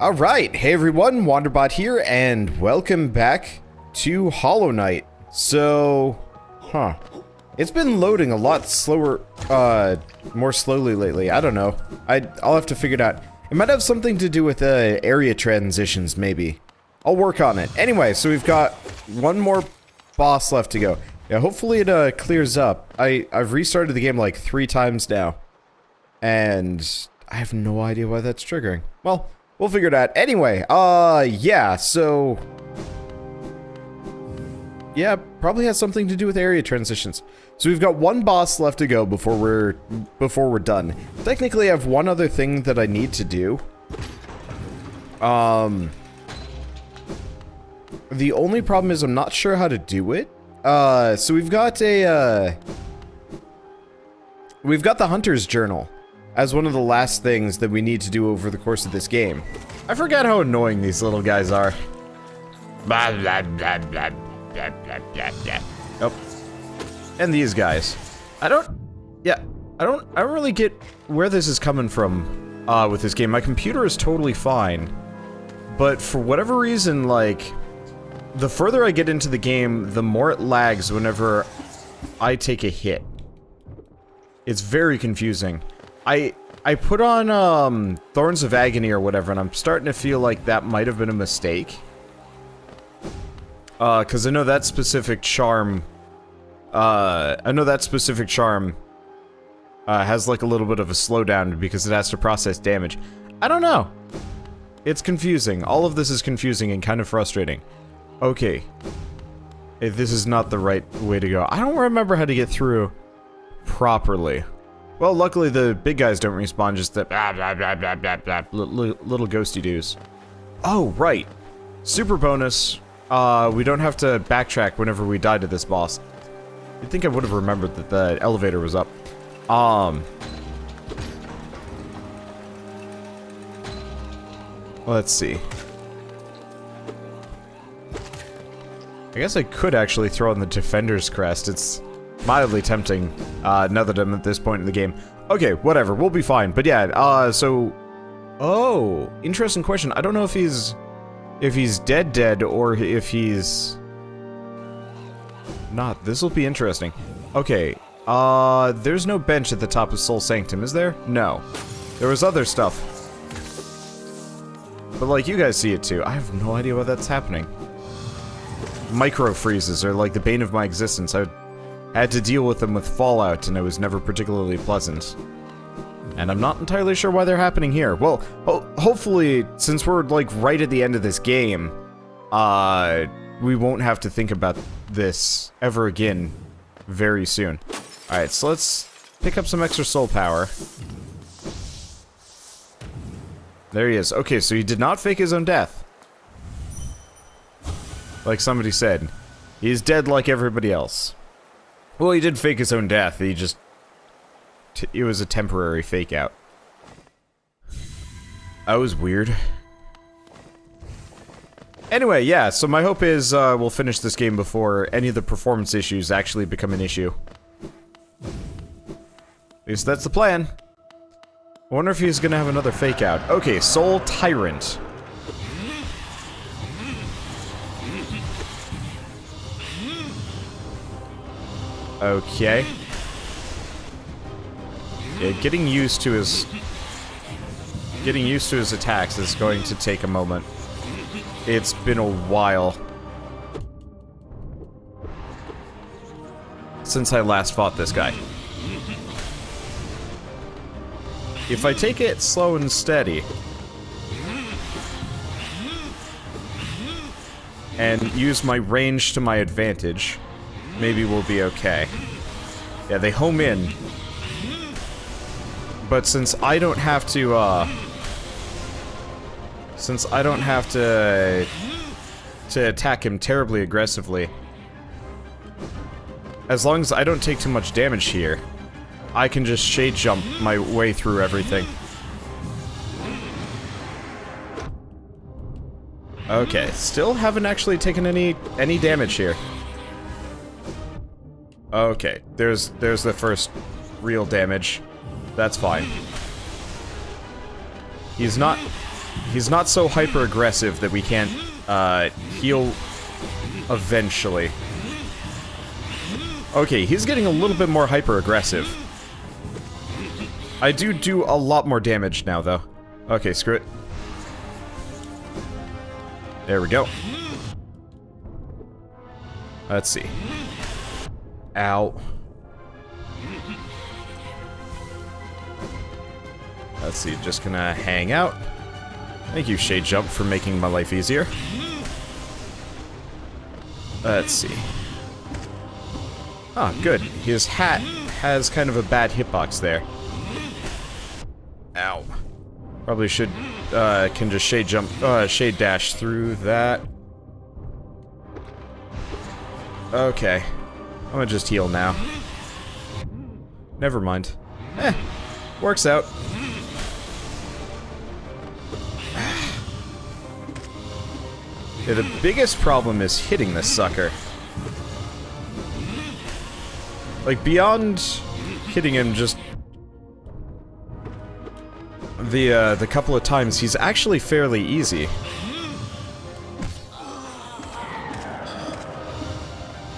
Alright, hey everyone, Wanderbot here, and welcome back to Hollow Knight. So, it's been loading a lot slower, more slowly lately, I don't know. I'll have to figure it out. It might have something to do with, area transitions, maybe. I'll work on it. Anyway, so we've got one more boss left to go. Yeah, hopefully it, clears up. I've restarted the game like 3 times now. And I have no idea why that's triggering. Well, we'll figure it out. Anyway, yeah, so... yeah, probably has something to do with area transitions. So we've got one boss left to go before we're done. Technically, I have one other thing that I need to do. The only problem is I'm not sure how to do it. So we've got a, we've got the Hunter's Journal as one of the last things that we need to do over the course of this game. I forget how annoying these little guys are. Blah, blah, blah, blah, blah, blah, blah, blah. Oh. And these guys. I don't really get where this is coming from, with this game. My computer is totally fine, but for whatever reason, like, the further I get into the game, the more it lags whenever I take a hit. It's very confusing. I put on, Thorns of Agony or whatever, and I'm starting to feel like that might have been a mistake. Cause I know that specific charm, has like a little bit of a slowdown because it has to process damage. I don't know. It's confusing. All of this is confusing and kind of frustrating. Okay. If this is not the right way to go. I don't remember how to get through properly. Well, luckily the big guys don't respawn, just the blah, blah, blah, blah, blah, blah, little ghosty doos. Oh, right. Super bonus. We don't have to backtrack whenever we die to this boss. You'd think I would have remembered that the elevator was up. Let's see. I guess I could actually throw on the Defender's Crest. It's mildly tempting, now that I'm at this point in the game. Okay, whatever, we'll be fine. But yeah, so... oh, interesting question. I don't know if he's dead, or if he's... not. This'll be interesting. Okay, there's no bench at the top of Soul Sanctum, is there? No. There was other stuff. But, like, you guys see it too. I have no idea why that's happening. Micro freezes are like the bane of my existence. I had to deal with them with Fallout, and it was never particularly pleasant. And I'm not entirely sure why they're happening here. Well, hopefully, since we're, like, right at the end of this game, we won't have to think about this ever again very soon. Alright, so let's pick up some extra soul power. There he is. Okay, so he did not fake his own death. Like somebody said. He's dead like everybody else. Well, he did fake his own death. He just... it was a temporary fake out. That was weird. Anyway, yeah, so my hope is we'll finish this game before any of the performance issues actually become an issue. At least that's the plan. I wonder if he's gonna have another fake out. Okay, Soul Tyrant. Okay. Yeah, getting used to his attacks is going to take a moment. It's been a while since I last fought this guy. If I take it slow and steady and use my range to my advantage, maybe we'll be okay. Yeah, they home in. But since I don't have to, to attack him terribly aggressively, as long as I don't take too much damage here, I can just shade jump my way through everything. Okay, still haven't actually taken any damage here. Okay, there's the first real damage. That's fine. He's not he's not so hyper-aggressive that we can't, heal eventually. Okay, he's getting a little bit more hyper-aggressive. I do a lot more damage now, though. Okay, screw it. There we go. Let's see. Ow. Let's see, just gonna hang out. Thank you, Shade Jump, for making my life easier. Let's see. Ah, good. His hat has kind of a bad hitbox there. Ow. Probably should, can just shade jump, shade dash through that. Okay. I'm gonna just heal now. Never mind. Works out. Yeah, the biggest problem is hitting this sucker. Like, beyond hitting him just the couple of times, he's actually fairly easy.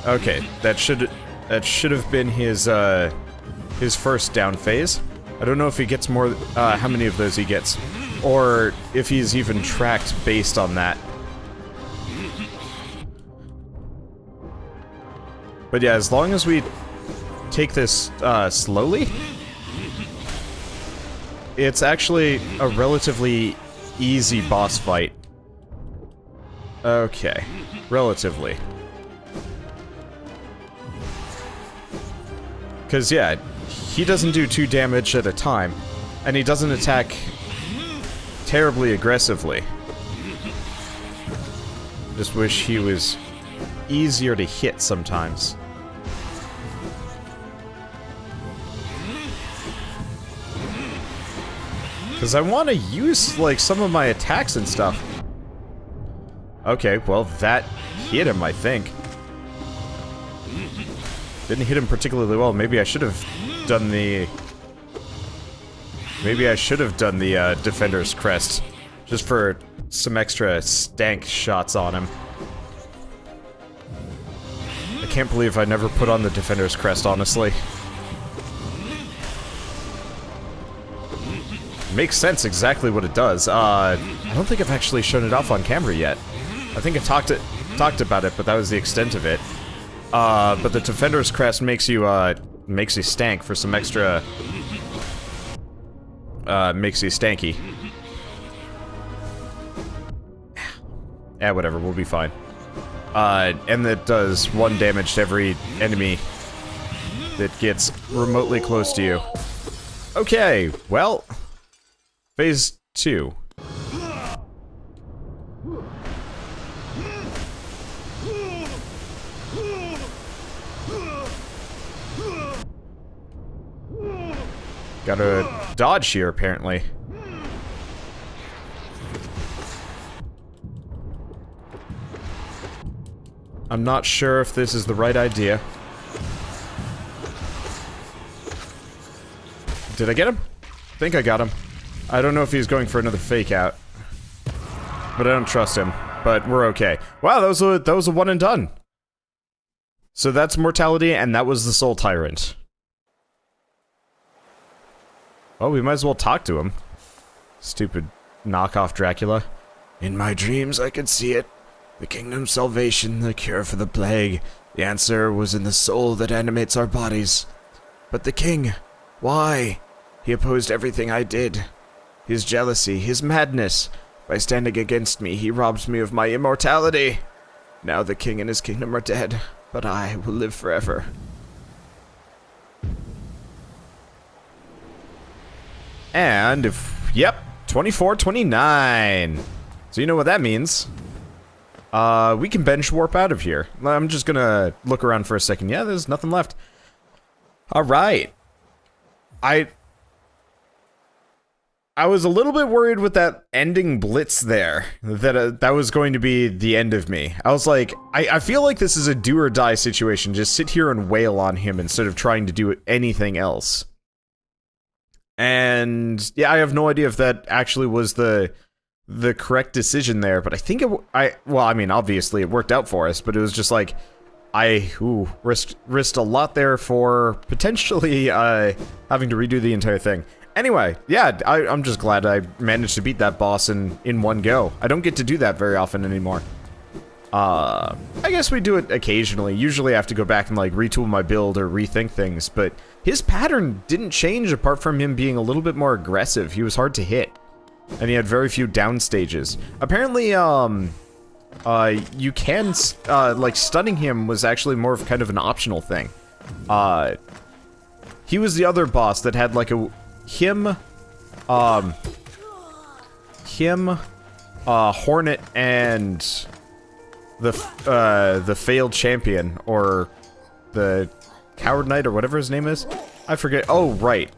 Okay, that should have been his first down phase. I don't know if he gets more, how many of those he gets, or if he's even tracked based on that. But yeah, as long as we take this, slowly, it's actually a relatively easy boss fight. Okay, relatively. Because, yeah, he doesn't do 2 damage at a time, and he doesn't attack terribly aggressively. Just wish he was easier to hit sometimes. Because I want to use, like, some of my attacks and stuff. Okay, well, that hit him, I think. Didn't hit him particularly well. Maybe I should have done the... Maybe I should have done the, Defender's Crest. Just for some extra stank shots on him. I can't believe I never put on the Defender's Crest, honestly. Makes sense exactly what it does. I don't think I've actually shown it off on camera yet. I think I talked about it, but that was the extent of it. But the Defender's Crest makes you stank for some extra... makes you stanky. Yeah, whatever, we'll be fine. And that does 1 damage to every enemy that gets remotely close to you. Okay, well... Phase 2. Gotta dodge here, apparently. I'm not sure if this is the right idea. Did I get him? I think I got him. I don't know if he's going for another fake out. But I don't trust him. But we're okay. Wow, that was a one and done. So that's mortality, and that was the Soul Tyrant. Oh, we might as well talk to him. Stupid knockoff Dracula. In my dreams, I could see it. The kingdom's salvation, the cure for the plague. The answer was in the soul that animates our bodies. But the king, why? He opposed everything I did. His jealousy, his madness. By standing against me, he robs me of my immortality. Now the king and his kingdom are dead, but I will live forever. And if, yep, 24-29. So you know what that means. We can bench warp out of here. I'm just gonna look around for a second. Yeah, there's nothing left. Alright. I was a little bit worried with that ending Blitz there, that that was going to be the end of me. I was like, I feel like this is a do or die situation. Just sit here and wail on him instead of trying to do anything else. And yeah, I have no idea if that actually was the the correct decision there, but I think well, I mean, obviously it worked out for us, but it was just like, risked a lot there for potentially, having to redo the entire thing. Anyway, yeah, I'm just glad I managed to beat that boss in one go. I don't get to do that very often anymore. I guess we do it occasionally. Usually I have to go back and, like, retool my build or rethink things, but his pattern didn't change apart from him being a little bit more aggressive. He was hard to hit, and he had very few down stages. Apparently, you can, like, stunning him was actually more of kind of an optional thing. He was the other boss that had, like, Hornet, and the failed champion, or the Coward Knight, or whatever his name is. I forget. Oh, right.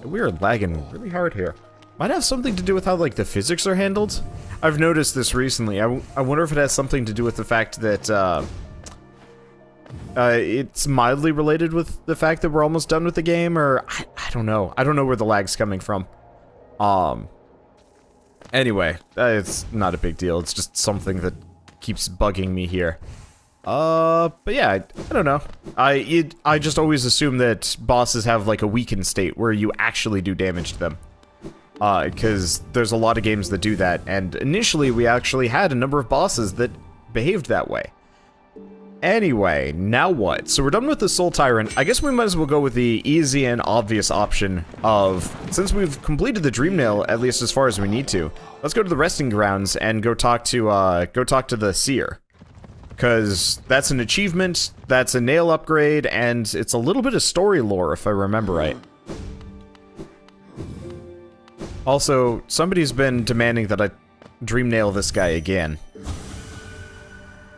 We are lagging really hard here. Might have something to do with how, like, the physics are handled. I've noticed this recently. I wonder if it has something to do with the fact that, it's mildly related with the fact that we're almost done with the game, or I don't know. I don't know where the lag's coming from. Anyway, it's not a big deal. It's just something that keeps bugging me here. But yeah, I don't know. I just always assume that bosses have, like, a weakened state where you actually do damage to them. Because there's a lot of games that do that, and initially we actually had a number of bosses that behaved that way. Anyway, now what? So we're done with the Soul Tyrant. I guess we might as well go with the easy and obvious option of, since we've completed the Dream Nail, at least as far as we need to, let's go to the Resting Grounds and go talk to the Seer. Because that's an achievement, that's a nail upgrade, and it's a little bit of story lore, if I remember right. Also, somebody's been demanding that I Dream Nail this guy again.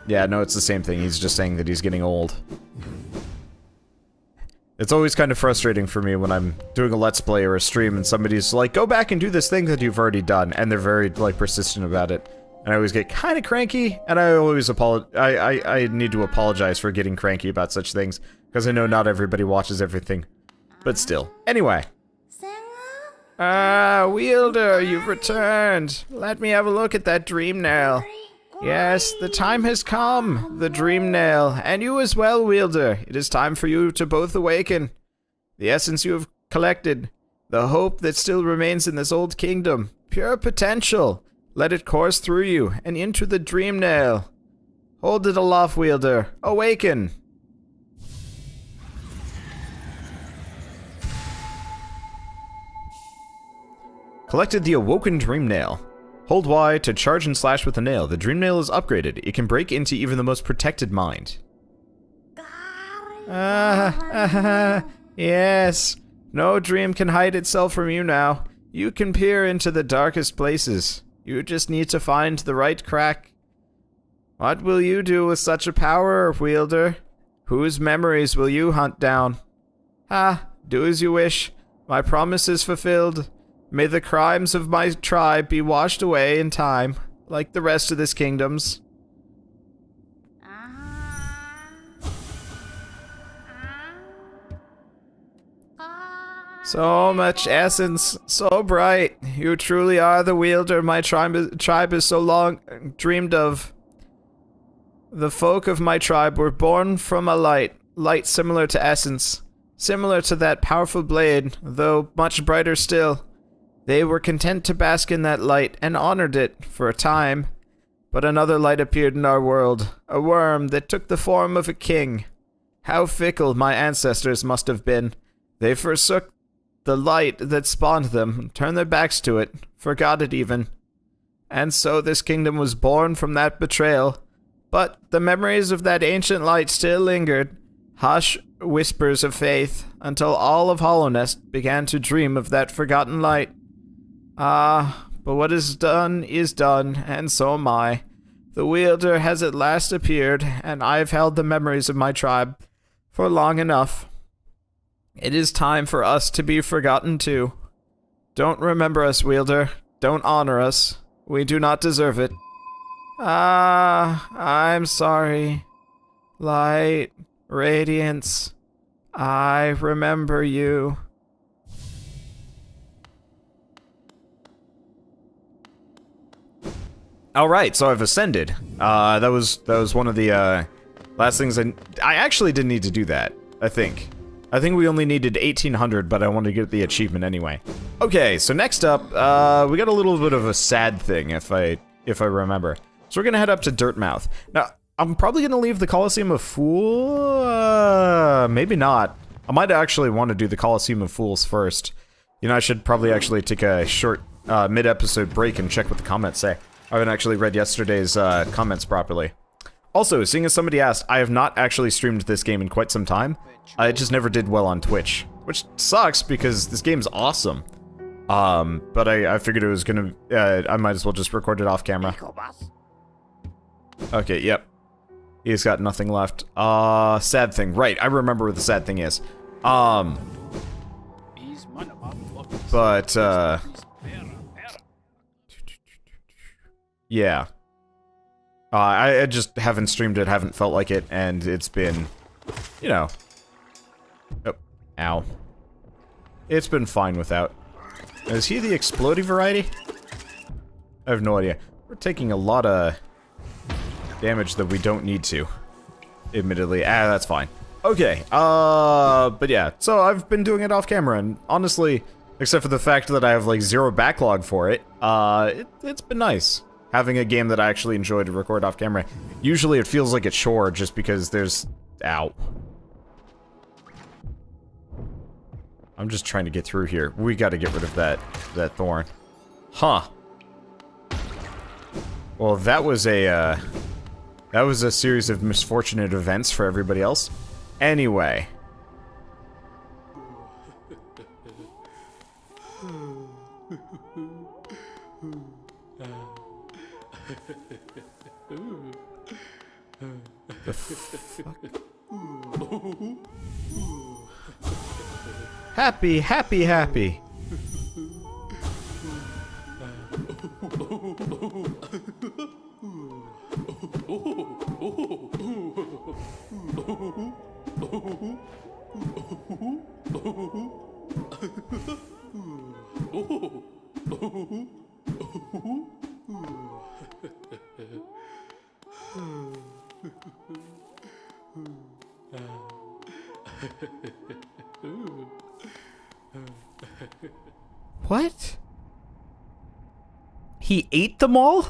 Yeah, no, it's the same thing. He's just saying that he's getting old. It's always kind of frustrating for me when I'm doing a Let's Play or a stream and somebody's like, go back and do this thing that you've already done, and they're very, like, persistent about it. And I always get kind of cranky, and I always I need to apologize for getting cranky about such things, because I know not everybody watches everything. But still. Anyway. Wielder, you've returned. Let me have a look at that Dream Nail. Yes, the time has come, the Dream Nail, and you as well, Wielder. It is time for you to both awaken. The essence you have collected, the hope that still remains in this old kingdom, pure potential. Let it course through you and into the Dream Nail. Hold it aloft, Wielder. Awaken. Collected the Awoken Dream Nail. Hold Y to charge and slash with the nail. The Dream Nail is upgraded. It can break into even the most protected mind. Yes. No dream can hide itself from you now. You can peer into the darkest places. You just need to find the right crack. What will you do with such a power, Wielder? Whose memories will you hunt down? Do as you wish. My promise is fulfilled. May the crimes of my tribe be washed away in time, like the rest of this kingdom's. So much essence, so bright. You truly are the wielder my tribe has so long dreamed of. The folk of my tribe were born from a light similar to essence, similar to that powerful blade, though much brighter still. They were content to bask in that light and honored it for a time. But another light appeared in our world, a worm that took the form of a king. How fickle my ancestors must have been. They forsook the light that spawned them, turned their backs to it, forgot it even. And so this kingdom was born from that betrayal. But the memories of that ancient light still lingered, hush whispers of faith, until all of Hollownest began to dream of that forgotten light. But what is done, and so am I. The wielder has at last appeared, and I've held the memories of my tribe for long enough. It is time for us to be forgotten too. Don't remember us, wielder. Don't honor us. We do not deserve it. I'm sorry. Light, radiance, I remember you. Alright, so I've ascended. That was one of the, last things I actually didn't need to do that, I think. I think we only needed 1800, but I wanted to get the achievement anyway. Okay, so next up, we got a little bit of a sad thing, if I remember. So we're gonna head up to Dirtmouth. Now, I'm probably gonna leave the Coliseum of Fools, maybe not. I might actually want to do the Coliseum of Fools first. You know, I should probably actually take a short, mid-episode break and check what the comments say. I haven't actually read yesterday's, comments properly. Also, seeing as somebody asked, I have not actually streamed this game in quite some time. It just never did well on Twitch, which sucks because this game's awesome. But I figured it was gonna, I might as well just record it off camera. Okay, yep. He's got nothing left. Sad thing. Right, I remember what the sad thing is. Yeah. I just haven't streamed it, haven't felt like it, and it's been, you know. Oh, ow. It's been fine without. Is he the explodey variety? I have no idea. We're taking a lot of damage that we don't need to. Admittedly. That's fine. Okay, but yeah. So I've been doing it off camera, and honestly, except for the fact that I have, like, 0 backlog for it, it's been nice. Having a game that I actually enjoy to record off camera. Usually it feels like a chore just because there's... Ow. I'm just trying to get through here. We gotta get rid of that thorn. Huh. Well, that was a series of misfortunate events for everybody else. Anyway. The fuck? Happy, happy, happy. What? He ate them all?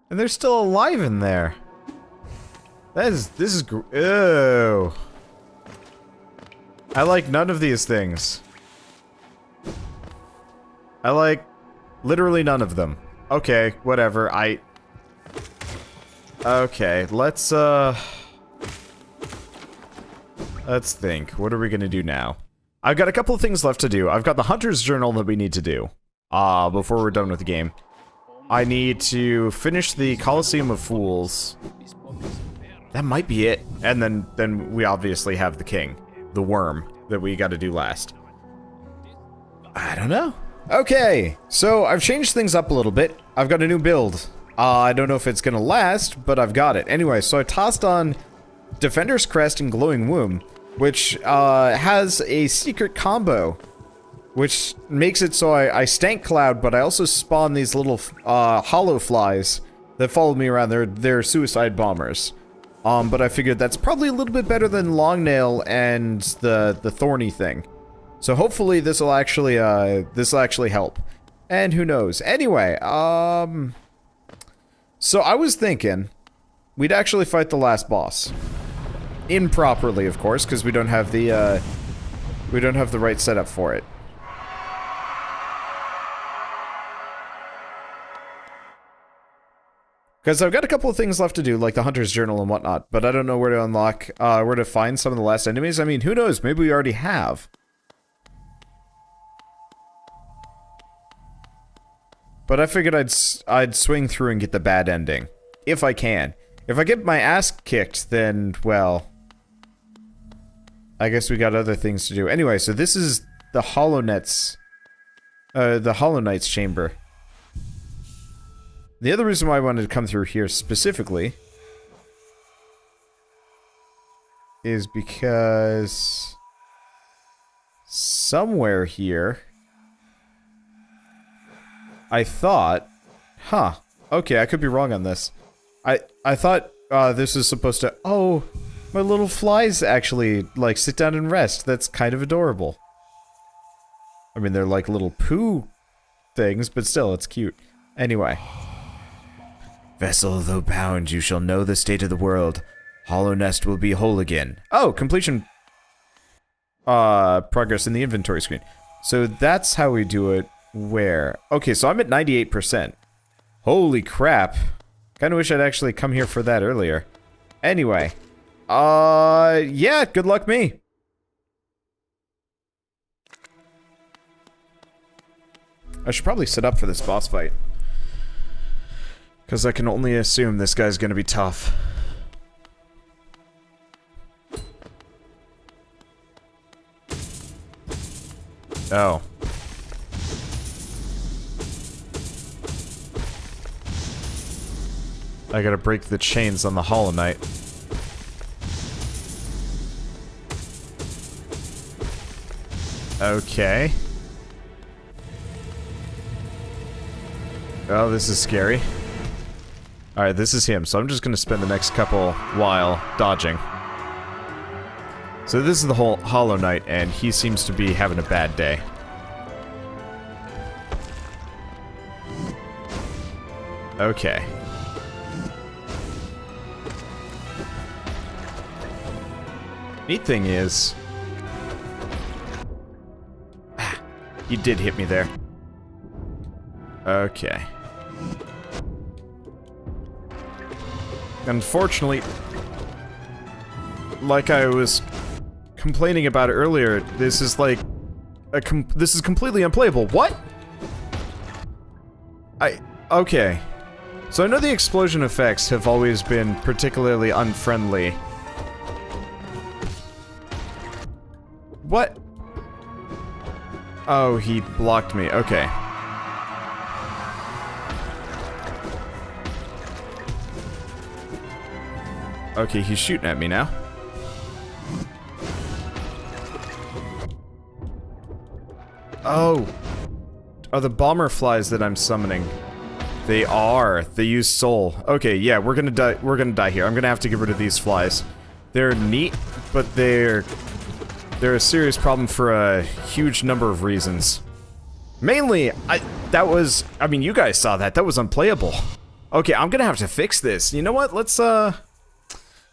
And they're still alive in there. This is ew. I like none of these things. I like literally none of them. Okay, whatever, okay, let's think. What are we gonna do now? I've got a couple of things left to do. I've got the Hunter's Journal that we need to do, before we're done with the game. I need to finish the Coliseum of Fools. That might be it. And then we obviously have the king. The worm that we gotta do last. I don't know. Okay, so I've changed things up a little bit. I've got a new build. I don't know if it's gonna last, but I've got it. Anyway, so I tossed on Defender's Crest and Glowing Womb, which has a secret combo, which makes it so I stank cloud, but I also spawn these little hollow flies that follow me around. They're suicide bombers. But I figured that's probably a little bit better than Longnail and the thorny thing. So hopefully this'll actually help. And who knows? Anyway, so I was thinking we'd actually fight the last boss. Improperly, of course, because we don't have the right setup for it. Because I've got a couple of things left to do, like the Hunter's Journal and whatnot, but I don't know where to unlock, where to find some of the last enemies. I mean, who knows? Maybe we already have. But I figured I'd swing through and get the bad ending. If I can. If I get my ass kicked, then, well... I guess we got other things to do. Anyway, so this is the Hollow Knight's chamber. The other reason why I wanted to come through here specifically is because somewhere here I thought... Huh. Okay, I could be wrong on this. I thought this was supposed to... Oh, my little flies actually, like, sit down and rest. That's kind of adorable. I mean, they're like little poo things, but still, it's cute. Anyway. Vessel though bound, you shall know the state of the world. Hollow nest will be whole again. Oh, completion... progress in the inventory screen. So that's how we do it. Where? Okay, so I'm at 98%. Holy crap. Kinda wish I'd actually come here for that earlier. Anyway. Yeah, good luck me. I should probably set up for this boss fight. Because I can only assume this guy's gonna be tough. Oh. I gotta break the chains on the Hollow Knight. Okay. Oh, this is scary. Alright, this is him, so I'm just gonna spend the next couple while dodging. So this is the whole Hollow Knight, and he seems to be having a bad day. Okay. Neat thing is... he did hit me there. Okay. Unfortunately, like I was complaining about earlier, this is like this is completely unplayable. What? Okay. So I know the explosion effects have always been particularly unfriendly. What? Oh, he blocked me. Okay. Okay, he's shooting at me now. Oh. Are the bomber flies that I'm summoning? They are. They use soul. Okay, yeah, we're gonna die. We're gonna die here. I'm gonna have to get rid of these flies. They're neat, but they're a serious problem for a huge number of reasons. Mainly, I mean, you guys saw that. That was unplayable. Okay, I'm gonna have to fix this. You know what? Let's,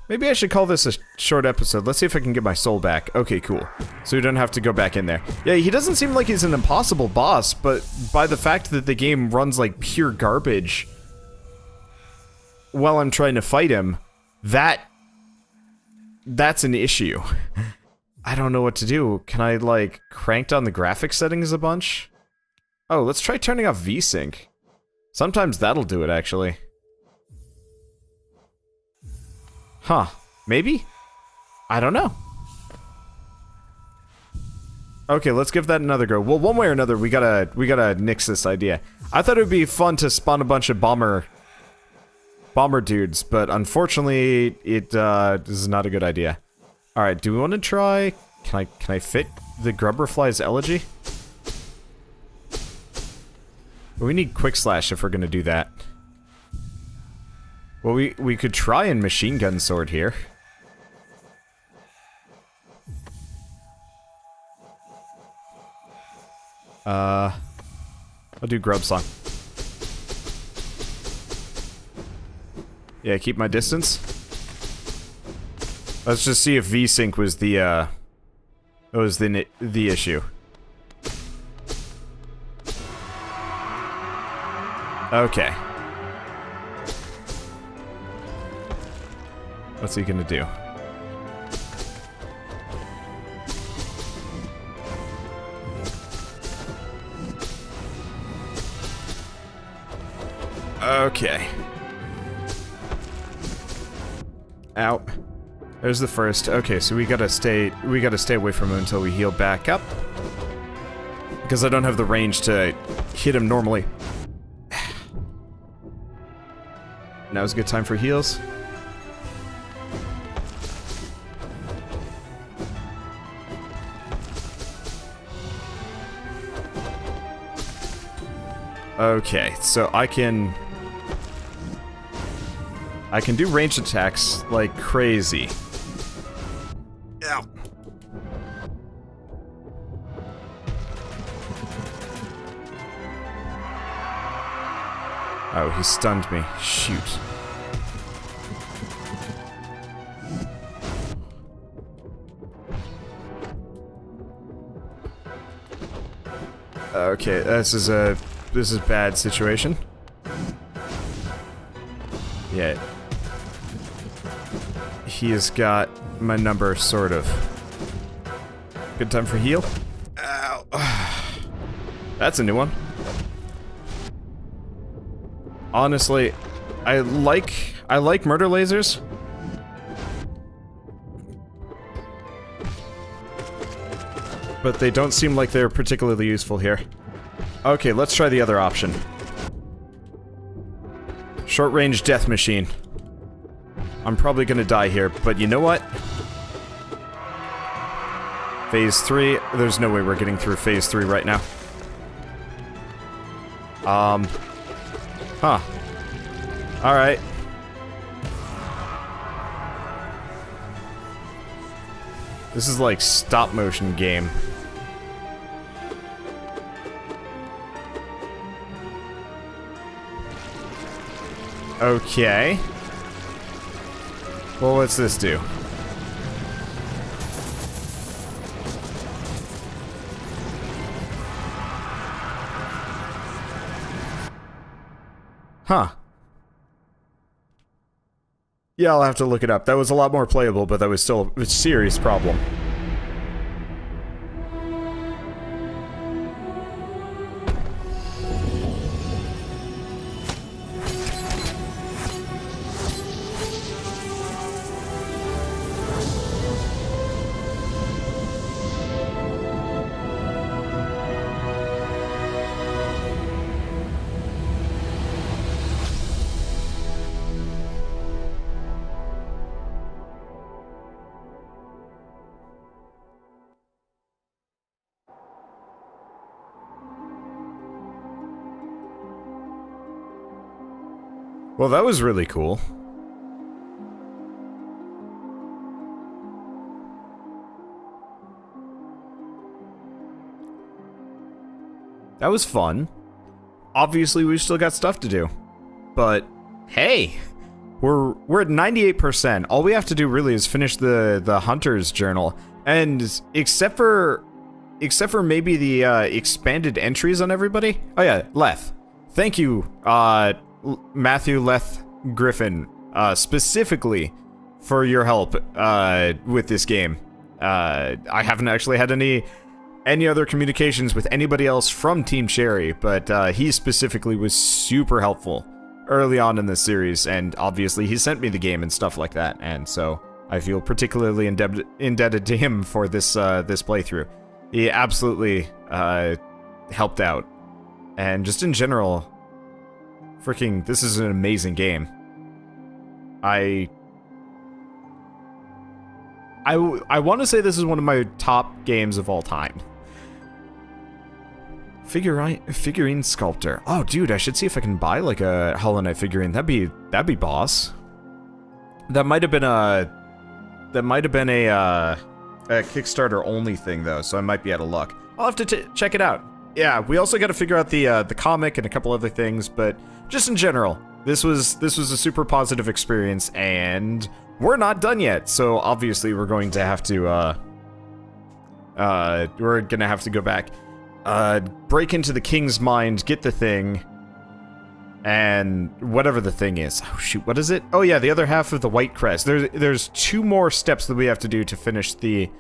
maybe I should call this a short episode. Let's see if I can get my soul back. Okay, cool. So we don't have to go back in there. Yeah, he doesn't seem like he's an impossible boss, but by the fact that the game runs like pure garbage while I'm trying to fight him, that's an issue. I don't know what to do. Can I, like, crank down the graphics settings a bunch? Oh, let's try turning off VSync. Sometimes that'll do it, actually. Huh. Maybe? I don't know. Okay, let's give that another go. Well, one way or another, we gotta nix this idea. I thought it would be fun to spawn a bunch of bomber dudes, but unfortunately, it is not a good idea. Alright, do we want to try... Can I fit the Grubberfly's Elegy? We need Quick Slash if we're gonna do that. Well, we could try and Machine Gun Sword here. I'll do Grub Song. Yeah, keep my distance. Let's just see if VSync was the issue. Okay. What's he gonna do? Okay. Ow. There's the first. Okay, so we gotta stay away from him until we heal back up. Because I don't have the range to hit him normally. Now's a good time for heals. Okay, so I can do ranged attacks like crazy. Ow. Oh, he stunned me. Shoot. Okay, this is a bad situation. Yeah. He has got my number, sort of. Good time for heal. Ow. That's a new one. Honestly, I like murder lasers. But they don't seem like they're particularly useful here. Okay, let's try the other option. Short-range death machine. I'm probably gonna die here, but you know what? Phase 3, there's no way we're getting through Phase 3 right now. Huh. Alright. This is like stop-motion game. Okay. Well, what's this do? Huh. Yeah, I'll have to look it up. That was a lot more playable, but that was still a serious problem. Well, that was really cool. That was fun. Obviously, we've still got stuff to do. But, hey! We're at 98%. All we have to do really is finish the Hunter's Journal. And except for maybe the expanded entries on everybody. Oh yeah, Leth. Thank you, Matthew Leth Griffin, specifically for your help with this game. I haven't actually had any other communications with anybody else from Team Cherry, but he specifically was super helpful early on in this series, and obviously he sent me the game and stuff like that, and so I feel particularly indebted to him for this this playthrough. He absolutely helped out, and just in general, freaking, this is an amazing game. I want to say this is one of my top games of all time. Figurine sculptor. Oh, dude, I should see if I can buy like a Hollow Knight figurine. That'd be boss. That might have been a Kickstarter only thing though, so I might be out of luck. I'll have to check it out. Yeah, we also got to figure out the comic and a couple other things, but just in general, this was a super positive experience, and we're not done yet. So obviously, we're going to have to go back, break into the king's mind, get the thing, and whatever the thing is. Oh shoot, what is it? Oh yeah, the other half of the White Crest. There's 2 more steps that we have to do to finish the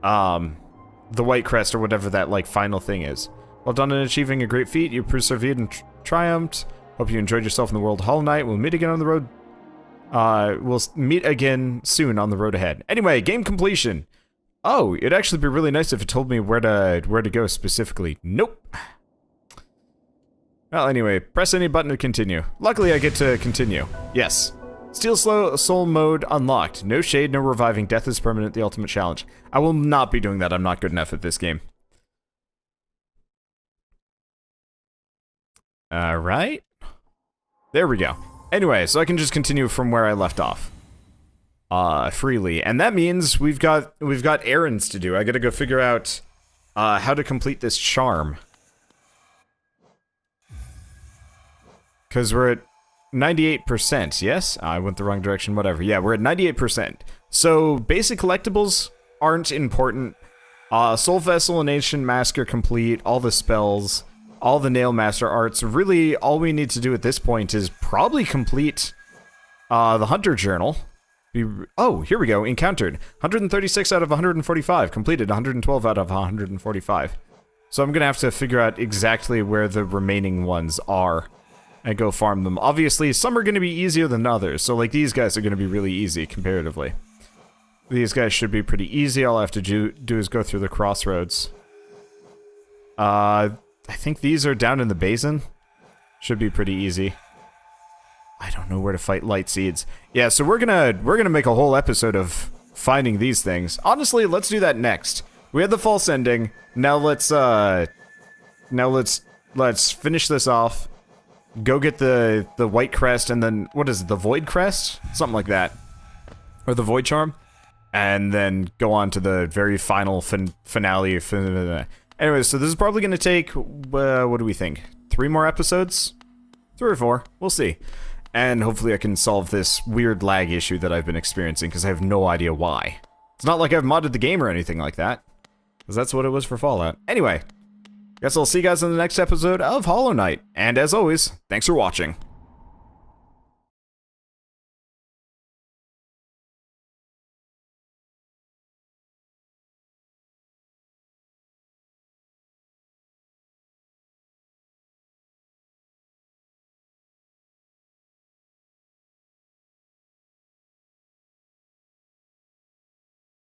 White Crest or whatever that like final thing is. Well done in achieving a great feat. You persevered and triumphed. Hope you enjoyed yourself in the world of Hollow Knight. We'll meet again on the road. We'll meet again soon on the road ahead. Anyway, game completion. Oh, it'd actually be really nice if it told me where to go specifically. Nope. Well, anyway, press any button to continue. Luckily, I get to continue. Yes. Steel Soul mode unlocked. No shade, no reviving. Death is permanent. The ultimate challenge. I will not be doing that. I'm not good enough at this game. Right? There we go. Anyway, so I can just continue from where I left off. Freely. And that means we've got errands to do. I gotta go figure out, how to complete this charm. Because we're at 98%, yes? I went the wrong direction, whatever. Yeah, we're at 98%. So, basic collectibles aren't important. Soul Vessel and Ancient Mask are complete, all the spells, all the Nail Master arts. Really, all we need to do at this point is probably complete, the Hunter Journal. Oh, here we go, encountered. 136 out of 145, completed 112 out of 145. So I'm gonna have to figure out exactly where the remaining ones are and go farm them. Obviously, some are gonna be easier than others, so like these guys are gonna be really easy comparatively. These guys should be pretty easy. All I have to do is go through the crossroads. I think these are down in the basin. Should be pretty easy. I don't know where to fight light seeds. Yeah, so we're gonna make a whole episode of finding these things. Honestly, let's do that next. We had the false ending. Now let's finish this off. Go get the white crest and then what is it? The void crest? Something like that. Or the void charm. And then go on to the very final finale. Anyways, so this is probably going to take, what do we think? 3 more episodes? 3 or 4, we'll see. And hopefully I can solve this weird lag issue that I've been experiencing, because I have no idea why. It's not like I've modded the game or anything like that. Because that's what it was for Fallout. Anyway, guess I'll see you guys in the next episode of Hollow Knight. And as always, thanks for watching.